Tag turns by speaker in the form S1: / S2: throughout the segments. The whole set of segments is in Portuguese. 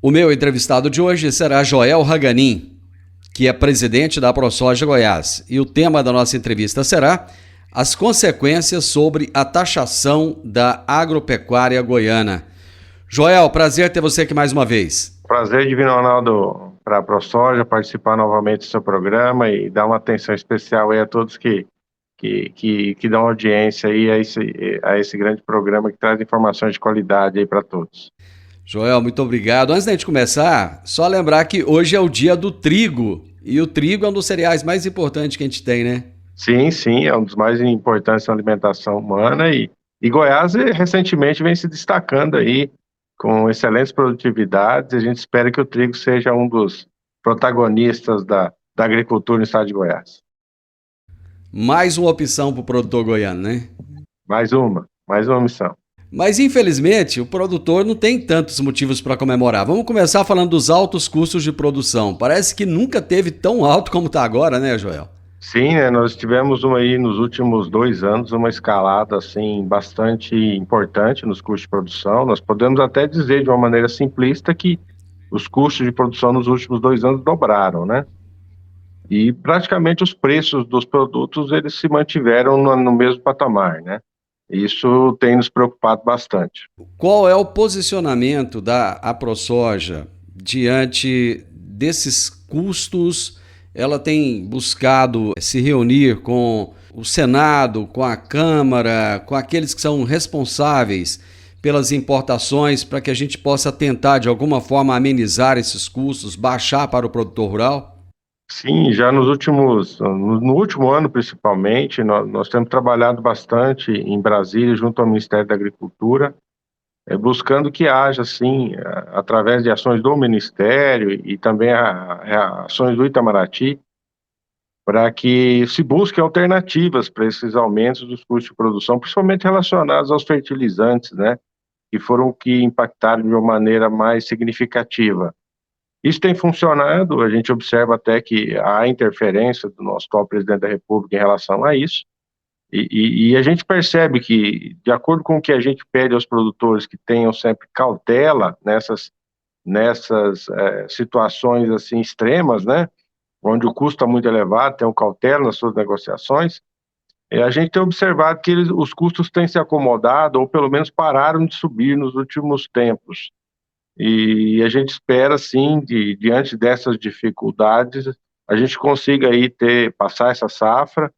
S1: O meu entrevistado de hoje será Joel Raganin, que é presidente da ProSoja Goiás. E o tema da nossa entrevista será as consequências sobre a taxação da agropecuária goiana. Joel, prazer ter você aqui mais uma vez.
S2: Prazer, Divino Ronaldo, para a ProSoja participar novamente do seu programa e dar uma atenção especial aí a todos que dão audiência aí a esse grande programa que traz informações de qualidade aí para todos.
S1: Joel, muito obrigado. Antes da gente começar, só lembrar que hoje é o dia do trigo. E o trigo é um dos cereais mais importantes que a gente tem, né?
S2: Sim, é um dos mais importantes na alimentação humana e Goiás recentemente vem se destacando aí com excelentes produtividades. A gente espera que o trigo seja um dos protagonistas da agricultura no estado de Goiás.
S1: Mais uma opção para o produtor goiano, né?
S2: Mais uma missão.
S1: Mas, infelizmente, o produtor não tem tantos motivos para comemorar. Vamos começar falando dos altos custos de produção. Parece que nunca teve tão alto como está agora, né, Joel?
S2: Sim, né? Nós tivemos aí nos últimos 2 anos uma escalada assim bastante importante nos custos de produção. Nós podemos até dizer de uma maneira simplista que os custos de produção nos últimos 2 anos dobraram, né? E praticamente os preços dos produtos eles se mantiveram no mesmo patamar, né? Isso tem nos preocupado bastante.
S1: Qual é o posicionamento da ProSoja diante desses custos? Ela tem buscado se reunir com o Senado, com a Câmara, com aqueles que são responsáveis pelas importações, para que a gente possa tentar, de alguma forma, amenizar esses custos, baixar para o produtor rural?
S2: Sim, já no último ano principalmente, nós temos trabalhado bastante em Brasília, junto ao Ministério da Agricultura, buscando que haja, assim, através de ações do Ministério e também ações do Itamaraty, para que se busque alternativas para esses aumentos dos custos de produção, principalmente relacionados aos fertilizantes, né, que foram que impactaram de uma maneira mais significativa. Isso tem funcionado, a gente observa até que há interferência do nosso atual presidente da República em relação a isso, e a gente percebe que, de acordo com o que a gente pede aos produtores que tenham sempre cautela nessas situações assim extremas, né, onde o custo está muito elevado, tenham cautela nas suas negociações, a gente tem observado que os custos têm se acomodado, ou pelo menos pararam de subir nos últimos tempos. E a gente espera, sim, diante dessas dificuldades, a gente consiga aí passar essa safra,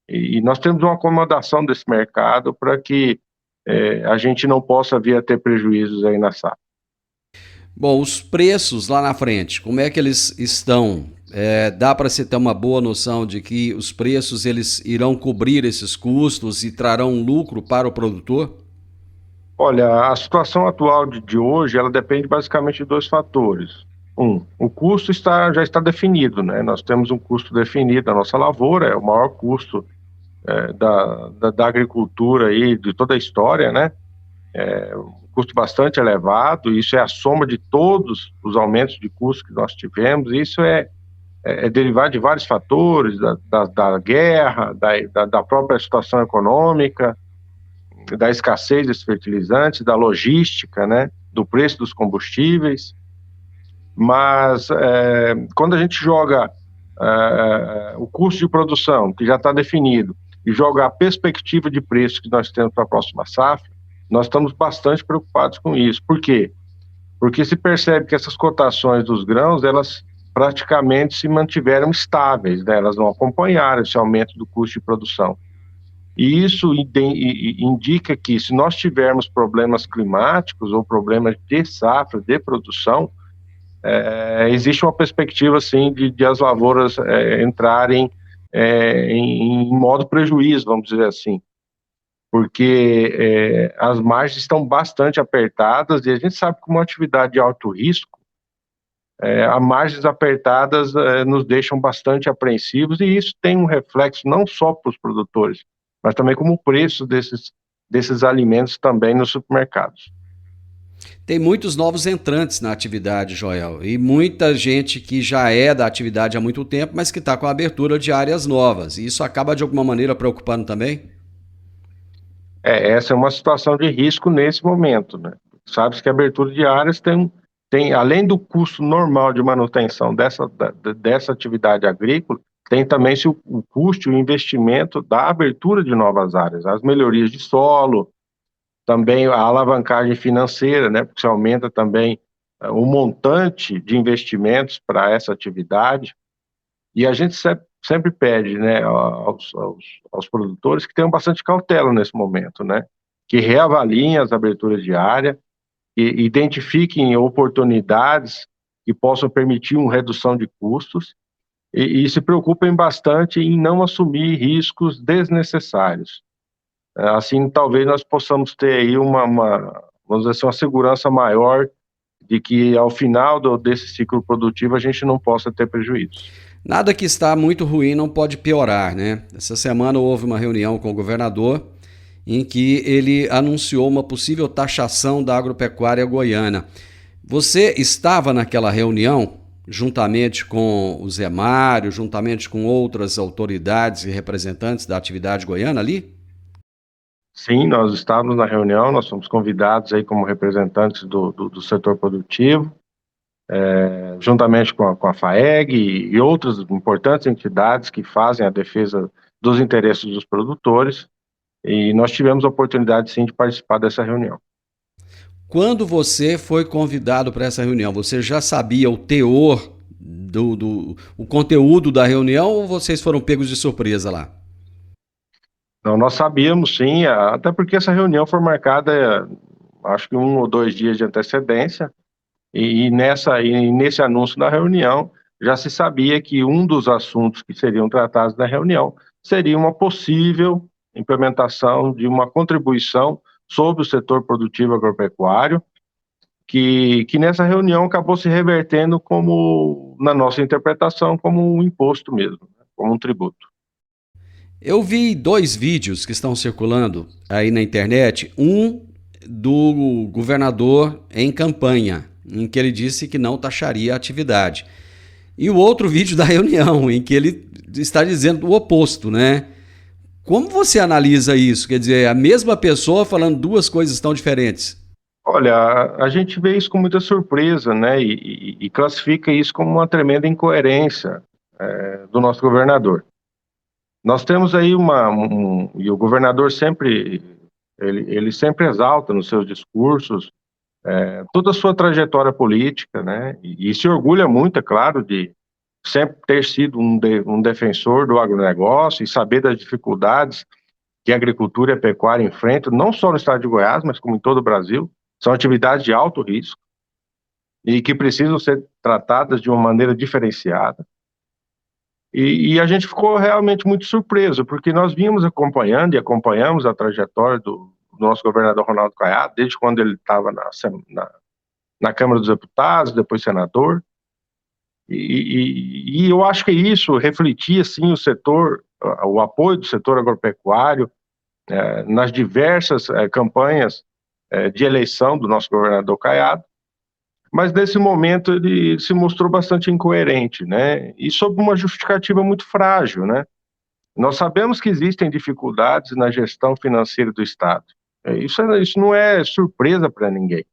S2: e nós temos uma acomodação desse mercado para que a gente não possa vir a ter prejuízos aí na safra.
S1: Bom, os preços lá na frente, como é que eles estão? Dá para se ter uma boa noção de que os preços eles irão cobrir esses custos e trarão lucro para o produtor?
S2: Olha, a situação atual de hoje, ela depende basicamente de 2 fatores. O custo já está definido, né? Nós temos um custo definido da nossa lavoura, é o maior custo da agricultura aí, de toda a história, né? Um custo bastante elevado, isso é a soma de todos os aumentos de custo que nós tivemos, isso é derivado de vários fatores, da guerra, da própria situação econômica, da escassez desses fertilizantes, da logística, né, do preço dos combustíveis, mas quando a gente joga o custo de produção, que já está definido, e joga a perspectiva de preço que nós temos para a próxima safra, nós estamos bastante preocupados com isso. Por quê? Porque se percebe que essas cotações dos grãos, elas praticamente se mantiveram estáveis, né? Elas não acompanharam esse aumento do custo de produção. E isso indica que, se nós tivermos problemas climáticos ou problemas de safra, de produção, existe uma perspectiva, assim, de as lavouras entrarem em modo prejuízo, vamos dizer assim, porque as margens estão bastante apertadas e a gente sabe que uma atividade de alto risco, as margens apertadas nos deixam bastante apreensivos, e isso tem um reflexo não só para os produtores, mas também como o preço desses alimentos também nos supermercados.
S1: Tem muitos novos entrantes na atividade, Joel, e muita gente que já é da atividade há muito tempo, mas que está com a abertura de áreas novas. E isso acaba, de alguma maneira, preocupando também?
S2: Essa é uma situação de risco nesse momento, né? Sabe-se que a abertura de áreas tem tem, além do custo normal de manutenção dessa atividade agrícola, tem também o custo e o investimento da abertura de novas áreas, as melhorias de solo, também a alavancagem financeira, né, porque você aumenta também o montante de investimentos para essa atividade, e a gente sempre pede, né, aos produtores que tenham bastante cautela nesse momento, né, que reavaliem as aberturas de área, e identifiquem oportunidades que possam permitir uma redução de custos e se preocupem bastante em não assumir riscos desnecessários. Assim, talvez nós possamos ter aí vamos dizer assim, uma segurança maior de que ao final desse ciclo produtivo a gente não possa ter prejuízo.
S1: Nada que está muito ruim não pode piorar, né? Essa semana houve uma reunião com o governador em que ele anunciou uma possível taxação da agropecuária goiana. Você estava naquela reunião, juntamente com o Zé Mário, juntamente com outras autoridades e representantes da atividade goiana ali?
S2: Sim, nós estávamos na reunião, nós fomos convidados aí como representantes do setor produtivo, juntamente com a FAEG e outras importantes entidades que fazem a defesa dos interesses dos produtores, e nós tivemos a oportunidade, sim, de participar dessa reunião.
S1: Quando você foi convidado para essa reunião, você já sabia o teor o conteúdo da reunião ou vocês foram pegos de surpresa lá?
S2: Então, nós sabíamos, sim, até porque essa reunião foi marcada, acho que 1 ou 2 dias de antecedência, e nesse anúncio da reunião já se sabia que um dos assuntos que seriam tratados na reunião seria uma possível implementação de uma contribuição sobre o setor produtivo agropecuário, que nessa reunião acabou se revertendo como, na nossa interpretação, como um imposto mesmo, como um tributo.
S1: Eu vi 2 vídeos que estão circulando aí na internet, um do governador em campanha, em que ele disse que não taxaria a atividade, e o outro vídeo da reunião, em que ele está dizendo o oposto, né? Como você analisa isso? Quer dizer, a mesma pessoa falando 2 coisas tão diferentes.
S2: Olha, a gente vê isso com muita surpresa, né, e classifica isso como uma tremenda incoerência do nosso governador. Nós temos aí e o governador sempre, ele sempre exalta nos seus discursos toda a sua trajetória política, né, e se orgulha muito, é claro, de sempre ter sido um defensor do agronegócio e saber das dificuldades que a agricultura e a pecuária enfrentam, não só no estado de Goiás, mas como em todo o Brasil. São atividades de alto risco e que precisam ser tratadas de uma maneira diferenciada. E a gente ficou realmente muito surpreso, porque nós vínhamos acompanhando e acompanhamos a trajetória do nosso governador Ronaldo Caiado, desde quando ele estava na Câmara dos Deputados, depois senador. E eu acho que isso refletia, sim, o apoio do setor agropecuário nas diversas campanhas de eleição do nosso governador Caiado, mas nesse momento ele se mostrou bastante incoerente, né? E sob uma justificativa muito frágil, né? Nós sabemos que existem dificuldades na gestão financeira do Estado. Isso não é surpresa para ninguém.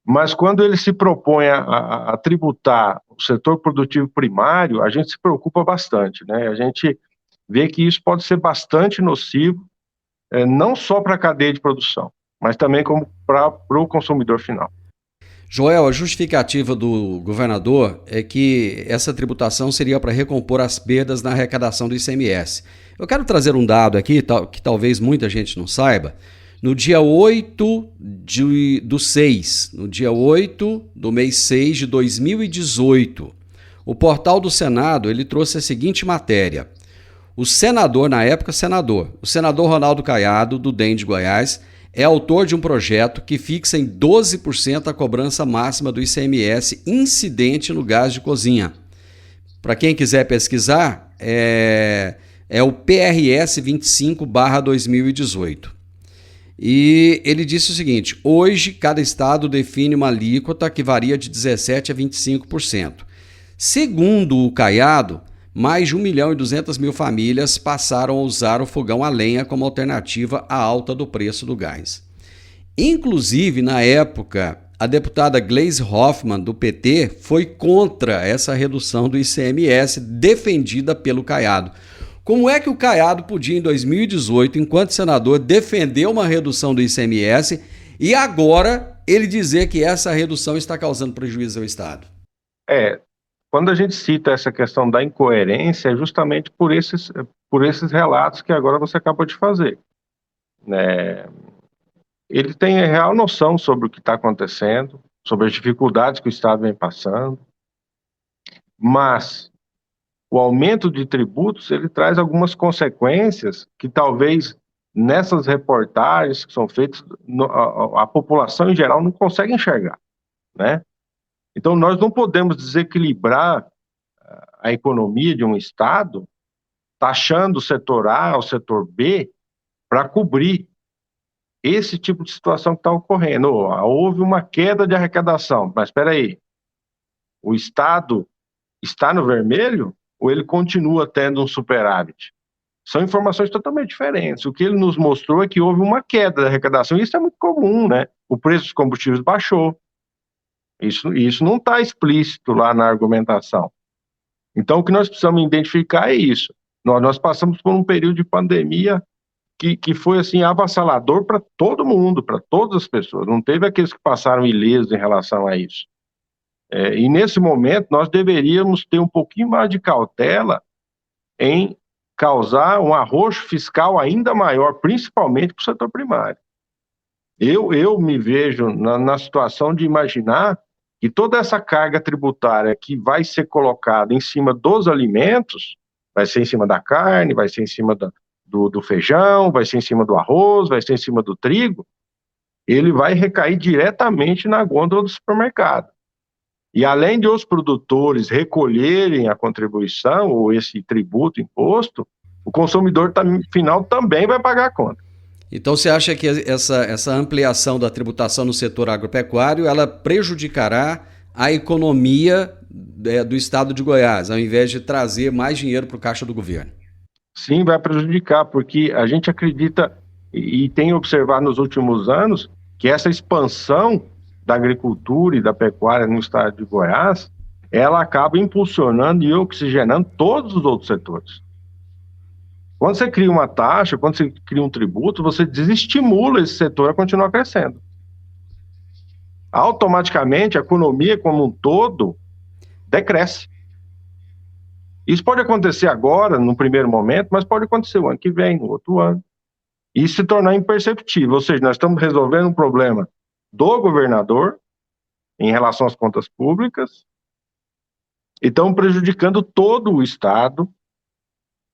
S2: Mas quando ele se propõe a tributar o setor produtivo primário, a gente se preocupa bastante, né? A gente vê que isso pode ser bastante nocivo, não só para a cadeia de produção, mas também como para o consumidor final.
S1: Joel, a justificativa do governador é que essa tributação seria para recompor as perdas na arrecadação do ICMS. Eu quero trazer um dado aqui que talvez muita gente não saiba. No dia 8 no dia 8 do mês 6 de 2018, o portal do Senado ele trouxe a seguinte matéria. O senador Ronaldo Caiado, do DEM de Goiás, é autor de um projeto que fixa em 12% a cobrança máxima do ICMS incidente no gás de cozinha. Para quem quiser pesquisar, é o PRS 25/2018. E ele disse o seguinte: hoje cada estado define uma alíquota que varia de 17% a 25%. Segundo o Caiado, mais de 1.200.000 famílias passaram a usar o fogão a lenha como alternativa à alta do preço do gás. Inclusive, na época, a deputada Gleisi Hoffmann, do PT, foi contra essa redução do ICMS defendida pelo Caiado. Como é que o Caiado podia, em 2018, enquanto senador, defender uma redução do ICMS e agora ele dizer que essa redução está causando prejuízo ao Estado?
S2: Quando a gente cita essa questão da incoerência, é justamente por esses relatos que agora você acabou de fazer, né? Ele tem a real noção sobre o que está acontecendo, sobre as dificuldades que o Estado vem passando, mas o aumento de tributos, ele traz algumas consequências que talvez nessas reportagens que são feitas, a população em geral não consegue enxergar, né? Então, nós não podemos desequilibrar a economia de um Estado taxando o setor A, o setor B, para cobrir esse tipo de situação que está ocorrendo. Houve uma queda de arrecadação, mas espera aí, o Estado está no vermelho ou ele continua tendo um superávit? São informações totalmente diferentes. O que ele nos mostrou é que houve uma queda da arrecadação, e isso é muito comum, né? O preço dos combustíveis baixou. Isso não está explícito lá na argumentação. Então, o que nós precisamos identificar é isso. Nós passamos por um período de pandemia que foi assim avassalador para todo mundo, para todas as pessoas. Não teve aqueles que passaram ilesos em relação a isso. E nesse momento nós deveríamos ter um pouquinho mais de cautela em causar um arroxo fiscal ainda maior, principalmente para o setor primário. Eu me vejo na situação de imaginar que toda essa carga tributária que vai ser colocada em cima dos alimentos, vai ser em cima da carne, vai ser em cima do feijão, vai ser em cima do arroz, vai ser em cima do trigo, ele vai recair diretamente na gôndola do supermercado. E além de os produtores recolherem a contribuição, ou esse tributo, imposto, o consumidor final também vai pagar a conta.
S1: Então você acha que essa ampliação da tributação no setor agropecuário, ela prejudicará a economia do estado de Goiás, ao invés de trazer mais dinheiro para o caixa do governo?
S2: Sim, vai prejudicar, porque a gente acredita e tem observado nos últimos anos que essa expansão da agricultura e da pecuária no estado de Goiás, ela acaba impulsionando e oxigenando todos os outros setores. Quando você cria uma taxa, quando você cria um tributo, você desestimula esse setor a continuar crescendo. Automaticamente, a economia como um todo decresce. Isso pode acontecer agora, no primeiro momento, mas pode acontecer o ano que vem, no outro ano, e se tornar imperceptível. Ou seja, nós estamos resolvendo um problema do governador em relação às contas públicas e estamos prejudicando todo o Estado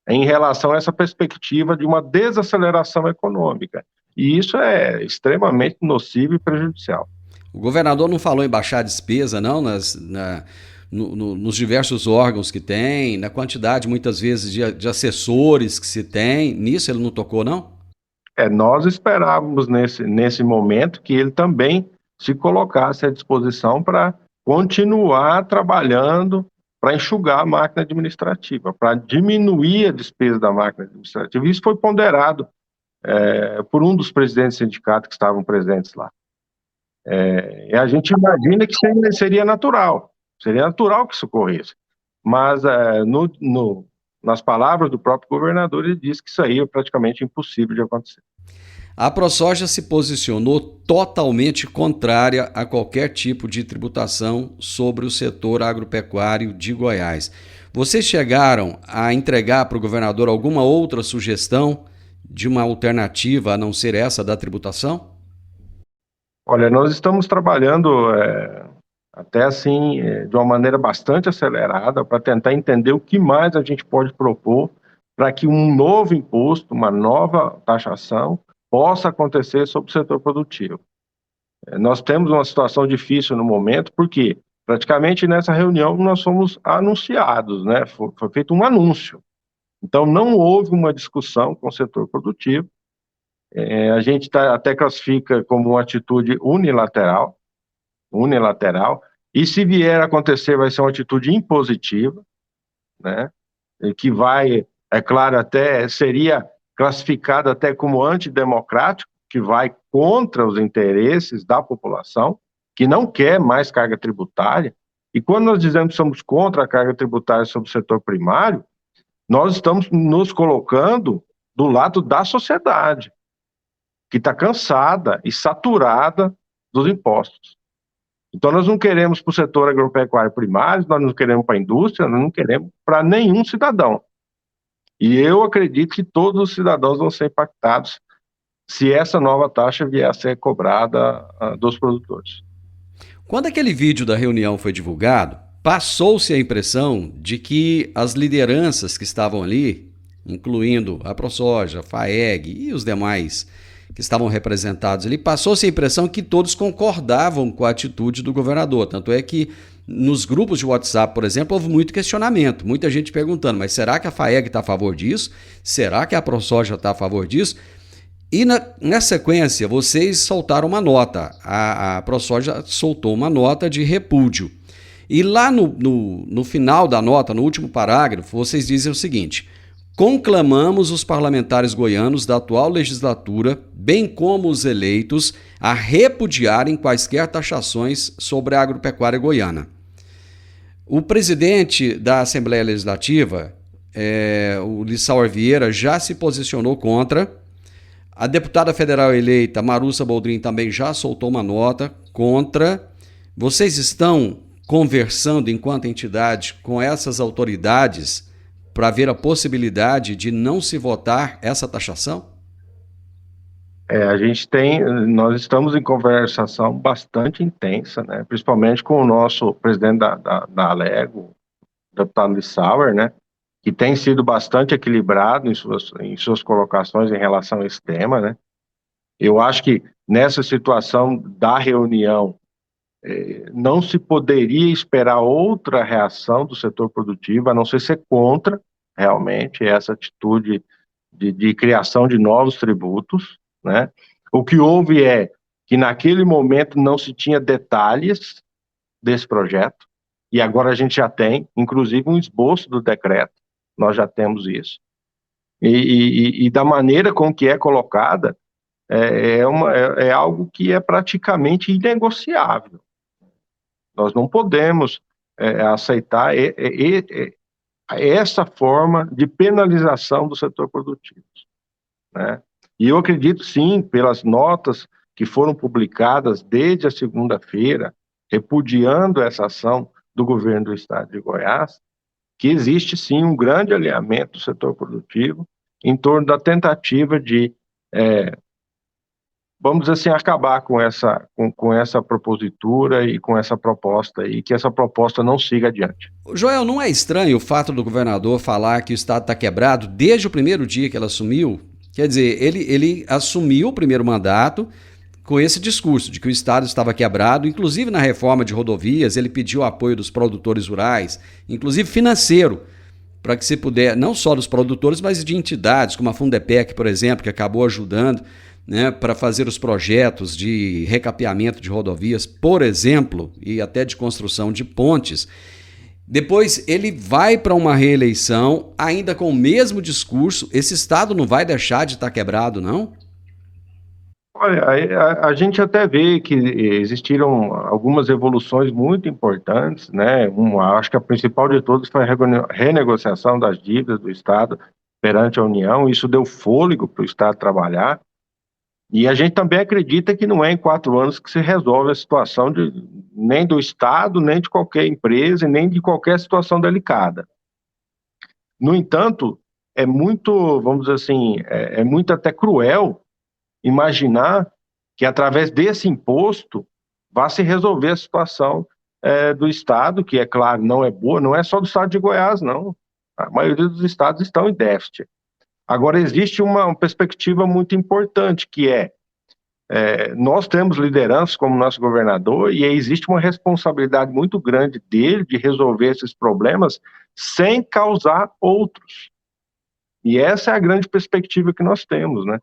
S2: em relação a essa perspectiva de uma desaceleração econômica. E isso é extremamente nocivo e prejudicial.
S1: O governador não falou em baixar a despesa, não, nos diversos órgãos que tem, na quantidade, muitas vezes, de assessores que se tem. Nisso ele não tocou, não?
S2: Nós esperávamos nesse momento que ele também se colocasse à disposição para continuar trabalhando para enxugar a máquina administrativa, para diminuir a despesa da máquina administrativa. Isso foi ponderado por um dos presidentes do sindicato que estavam presentes lá. E a gente imagina que seria natural que isso ocorresse. Mas, nas palavras do próprio governador, ele disse que isso aí é praticamente impossível de acontecer.
S1: A ProSoja se posicionou totalmente contrária a qualquer tipo de tributação sobre o setor agropecuário de Goiás. Vocês chegaram a entregar para o governador alguma outra sugestão de uma alternativa a não ser essa da tributação?
S2: Olha, nós estamos trabalhando até assim de uma maneira bastante acelerada para tentar entender o que mais a gente pode propor para que um novo imposto, uma nova taxação possa acontecer sobre o setor produtivo. Nós temos uma situação difícil no momento, porque praticamente nessa reunião nós fomos anunciados, né? Foi feito um anúncio. Então não houve uma discussão com o setor produtivo. A gente até classifica como uma atitude unilateral, e se vier a acontecer vai ser uma atitude impositiva, né? Que vai, é claro, até seria classificado até como antidemocrático, que vai contra os interesses da população, que não quer mais carga tributária, e quando nós dizemos que somos contra a carga tributária sobre o setor primário, nós estamos nos colocando do lado da sociedade, que está cansada e saturada dos impostos. Então, nós não queremos para o setor agropecuário primário, nós não queremos para a indústria, nós não queremos para nenhum cidadão. E eu acredito que todos os cidadãos vão ser impactados se essa nova taxa vier a ser cobrada dos produtores.
S1: Quando aquele vídeo da reunião foi divulgado, passou-se a impressão de que as lideranças que estavam ali, incluindo a ProSoja, a FAEG e os demais que estavam representados ali, passou-se a impressão que todos concordavam com a atitude do governador. Tanto é que nos grupos de WhatsApp, por exemplo, houve muito questionamento, muita gente perguntando, mas será que a FAEG está a favor disso? Será que a ProSoja está a favor disso? E na sequência, vocês soltaram uma nota, a ProSoja soltou uma nota de repúdio. E lá no final da nota, no último parágrafo, vocês dizem o seguinte: conclamamos os parlamentares goianos da atual legislatura, bem como os eleitos, a repudiarem quaisquer taxações sobre a agropecuária goiana. O presidente da Assembleia Legislativa, o Lissauer Vieira, já se posicionou contra. A deputada federal eleita, Marúcia Boldrin, também já soltou uma nota contra. Vocês estão conversando, enquanto entidade, com essas autoridades para ver a possibilidade de não se votar essa taxação?
S2: Nós estamos em conversação bastante intensa, né? Principalmente com o nosso presidente da Alego, o deputado Lissauer, né? Que tem sido bastante equilibrado em suas colocações em relação a esse tema, né? Eu acho que nessa situação da reunião, não se poderia esperar outra reação do setor produtivo, a não ser contra, realmente, essa atitude de criação de novos tributos, né? O que houve é que naquele momento não se tinha detalhes desse projeto, e agora a gente já tem, inclusive, um esboço do decreto, nós já temos isso. E da maneira com que é colocada, é algo que é praticamente inegociável. Nós não podemos aceitar essa forma de penalização do setor produtivo, né? E eu acredito, sim, pelas notas que foram publicadas desde a segunda-feira, repudiando essa ação do governo do estado de Goiás, que existe, sim, um grande alinhamento do setor produtivo em torno da tentativa de, vamos dizer assim, acabar com essa propositura e com essa proposta, e que essa proposta não siga adiante.
S1: Joel, não é estranho o fato do governador falar que o estado está quebrado desde o primeiro dia que ele assumiu? Quer dizer, ele assumiu o primeiro mandato com esse discurso de que o estado estava quebrado, inclusive na reforma de rodovias, ele pediu apoio dos produtores rurais, inclusive financeiro, para que se puder, não só dos produtores, mas de entidades, como a Fundepec, por exemplo, que acabou ajudando, né, para fazer os projetos de recapeamento de rodovias, por exemplo, e até de construção de pontes. Depois ele vai para uma reeleição, ainda com o mesmo discurso. Esse estado não vai deixar de estar quebrado, não?
S2: Olha, a gente até vê que existiram algumas evoluções muito importantes, né? Acho que a principal de todas foi a renegociação das dívidas do Estado perante a União. Isso deu fôlego para o Estado trabalhar. E a gente também acredita que não é em 4 anos que se resolve a situação nem do Estado, nem de qualquer empresa, nem de qualquer situação delicada. No entanto, é muito, vamos dizer assim, é muito até cruel imaginar que através desse imposto vai se resolver a situação do Estado, que, é claro, não é boa, não é só do Estado de Goiás, não. A maioria dos estados estão em déficit. Agora, existe uma perspectiva muito importante, que nós temos lideranças como nosso governador, e existe uma responsabilidade muito grande dele de resolver esses problemas sem causar outros. E essa é a grande perspectiva que nós temos, né?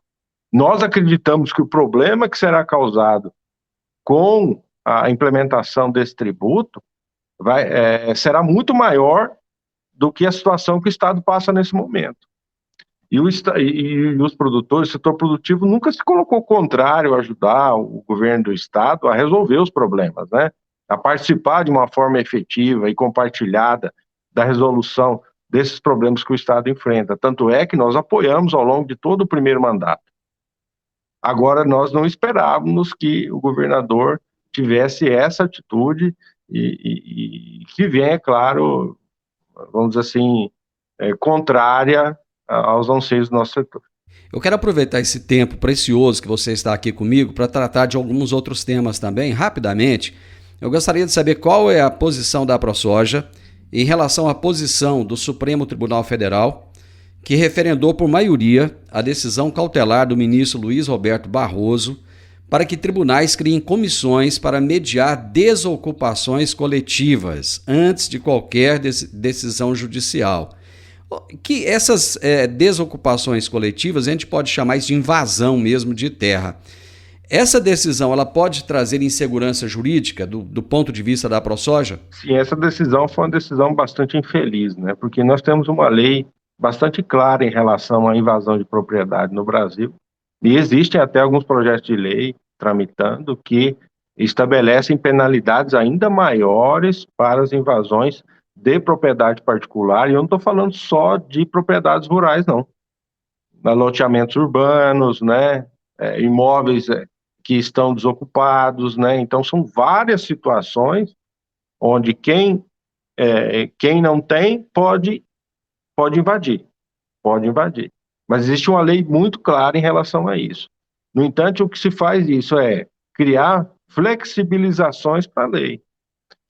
S2: Nós acreditamos que o problema que será causado com a implementação desse tributo será muito maior do que a situação que o Estado passa nesse momento. E os produtores, o setor produtivo nunca se colocou contrário a ajudar o governo do estado a resolver os problemas, né? A participar de uma forma efetiva e compartilhada da resolução desses problemas que o estado enfrenta. Tanto é que nós apoiamos ao longo de todo o primeiro mandato. Agora, nós não esperávamos que o governador tivesse essa atitude e que vem, é claro, vamos dizer assim, contrária aos anseios do nosso setor.
S1: Eu quero aproveitar esse tempo precioso que você está aqui comigo para tratar de alguns outros temas também, rapidamente. Eu gostaria de saber qual é a posição da ProSoja em relação à posição do Supremo Tribunal Federal, que referendou por maioria a decisão cautelar do ministro Luiz Roberto Barroso para que tribunais criem comissões para mediar desocupações coletivas antes de qualquer decisão judicial. Que essas desocupações coletivas a gente pode chamar isso de invasão mesmo de terra. Essa decisão ela pode trazer insegurança jurídica do ponto de vista da ProSoja?
S2: Sim, essa decisão foi uma decisão bastante infeliz, né? Porque nós temos uma lei bastante clara em relação à invasão de propriedade no Brasil, e existem até alguns projetos de lei tramitando que estabelecem penalidades ainda maiores para as invasões de propriedade particular, e eu não estou falando só de propriedades rurais, não. Loteamentos urbanos, né? Imóveis que estão desocupados, né? Então, são várias situações onde quem não tem pode invadir, Mas existe uma lei muito clara em relação a isso. No entanto, o que se faz isso é criar flexibilizações para a lei.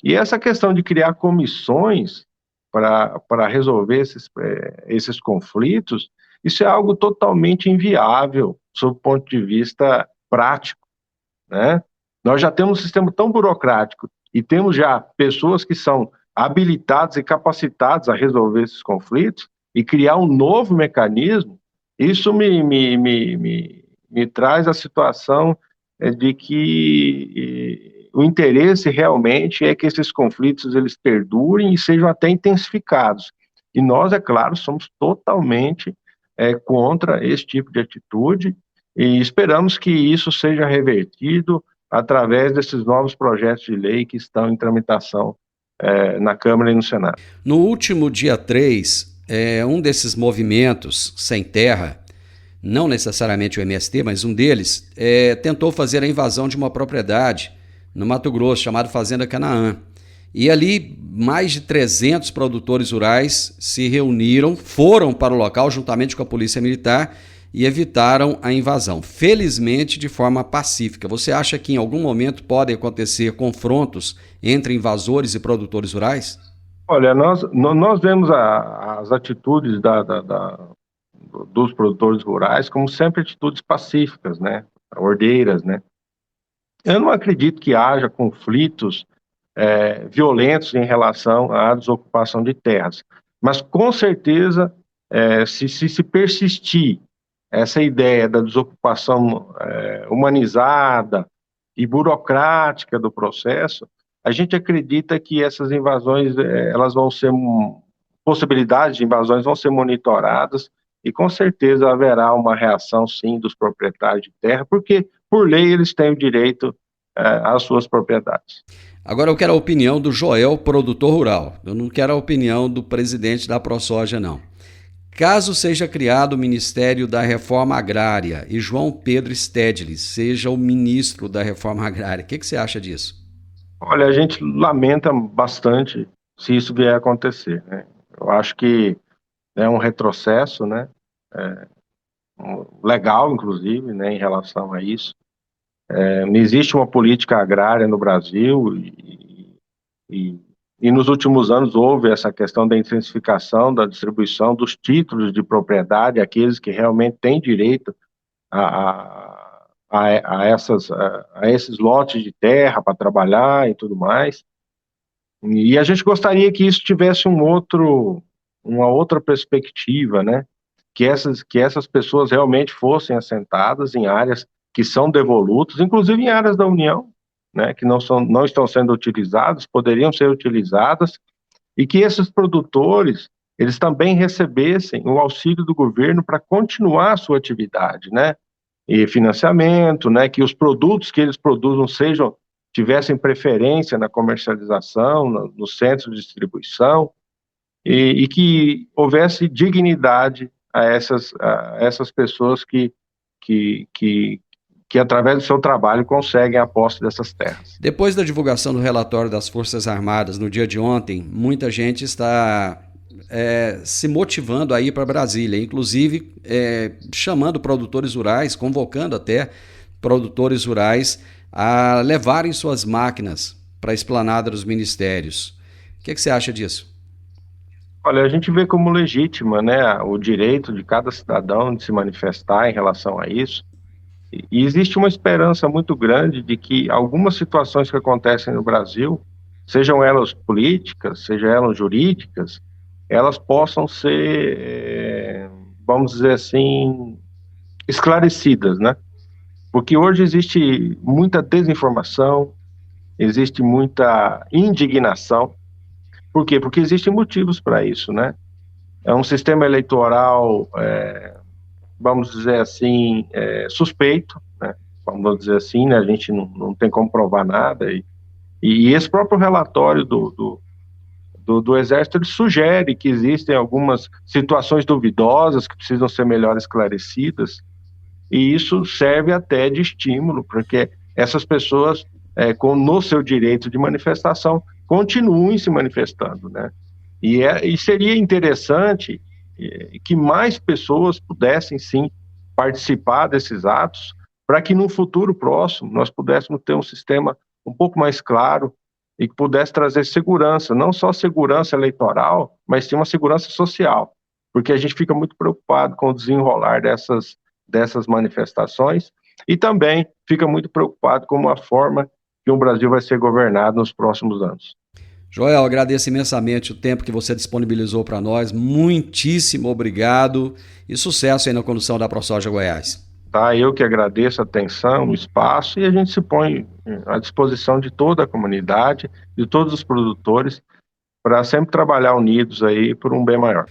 S2: E essa questão de criar comissões para resolver esses conflitos, isso é algo totalmente inviável, sob o ponto de vista prático, né? Nós já temos um sistema tão burocrático e temos já pessoas que são habilitadas e capacitadas a resolver esses conflitos, e criar um novo mecanismo, isso me traz a situação de que o interesse realmente é que esses conflitos eles perdurem e sejam até intensificados. E nós, é claro, somos totalmente contra esse tipo de atitude e esperamos que isso seja revertido através desses novos projetos de lei que estão em tramitação na Câmara e no Senado.
S1: No último dia 3, um desses movimentos sem terra, não necessariamente o MST, mas um deles, tentou fazer a invasão de uma propriedade no Mato Grosso, chamada Fazenda Canaã. E ali, mais de 300 produtores rurais se reuniram, foram para o local juntamente com a Polícia Militar e evitaram a invasão, felizmente de forma pacífica. Você acha que em algum momento podem acontecer confrontos entre invasores e produtores rurais?
S2: Olha, nós vemos as atitudes dos produtores rurais como sempre atitudes pacíficas, né, ordeiras, né. Eu não acredito que haja conflitos violentos em relação à desocupação de terras, mas com certeza, se persistir essa ideia da desocupação humanizada e burocrática do processo, a gente acredita que essas invasões, elas vão ser, possibilidades de invasões vão ser monitoradas e com certeza haverá uma reação, sim, dos proprietários de terra, porque, por lei, eles têm o direito às suas propriedades.
S1: Agora eu quero a opinião do Joel, produtor rural. Eu não quero a opinião do presidente da ProSoja, não. Caso seja criado o Ministério da Reforma Agrária e João Pedro Stedley seja o ministro da Reforma Agrária, o que você acha disso?
S2: Olha, a gente lamenta bastante se isso vier a acontecer, né? Eu acho que é um retrocesso, né? Legal, inclusive, né, em relação a isso. Não existe uma política agrária no Brasil e nos últimos anos houve essa questão da intensificação da distribuição dos títulos de propriedade àqueles que realmente têm direito a esses lotes de terra para trabalhar e tudo mais. E a gente gostaria que isso tivesse uma outra perspectiva, né? Que essas pessoas realmente fossem assentadas em áreas que são devolutas, inclusive em áreas da União, né? Que não estão sendo utilizadas, poderiam ser utilizadas, e que esses produtores eles também recebessem o auxílio do governo para continuar a sua atividade, né? E financiamento, né? Que os produtos que eles produzam tivessem preferência na comercialização, no centro de distribuição, e que houvesse dignidade a essas pessoas que, através do seu trabalho, conseguem a posse dessas terras.
S1: Depois da divulgação do relatório das Forças Armadas no dia de ontem, muita gente está se motivando a ir para Brasília, inclusive chamando produtores rurais, convocando até produtores rurais a levarem suas máquinas para a esplanada dos ministérios. O que você acha disso?
S2: Olha, a gente vê como legítima, né, o direito de cada cidadão de se manifestar em relação a isso. E existe uma esperança muito grande de que algumas situações que acontecem no Brasil, sejam elas políticas, sejam elas jurídicas, elas possam ser, vamos dizer assim, esclarecidas, né? Porque hoje existe muita desinformação, existe muita indignação. Por quê? Porque existem motivos para isso, né? É um sistema eleitoral, vamos dizer assim, suspeito, né? Vamos dizer assim, né? A gente não tem como provar nada. E esse próprio relatório do Exército, ele sugere que existem algumas situações duvidosas que precisam ser melhor esclarecidas, e isso serve até de estímulo, porque essas pessoas, no seu direito de manifestação, continuem se manifestando, né? E seria interessante que mais pessoas pudessem, sim, participar desses atos, para que no futuro próximo nós pudéssemos ter um sistema um pouco mais claro e que pudesse trazer segurança, não só segurança eleitoral, mas sim uma segurança social, porque a gente fica muito preocupado com o desenrolar dessas manifestações e também fica muito preocupado com a forma que o Brasil vai ser governado nos próximos anos.
S1: Joel, agradeço imensamente o tempo que você disponibilizou para nós. Muitíssimo obrigado e sucesso aí na condução da ProSoja Goiás.
S2: Tá, eu que agradeço a atenção, o espaço, e a gente se põe à disposição de toda a comunidade, de todos os produtores, para sempre trabalhar unidos aí por um bem maior.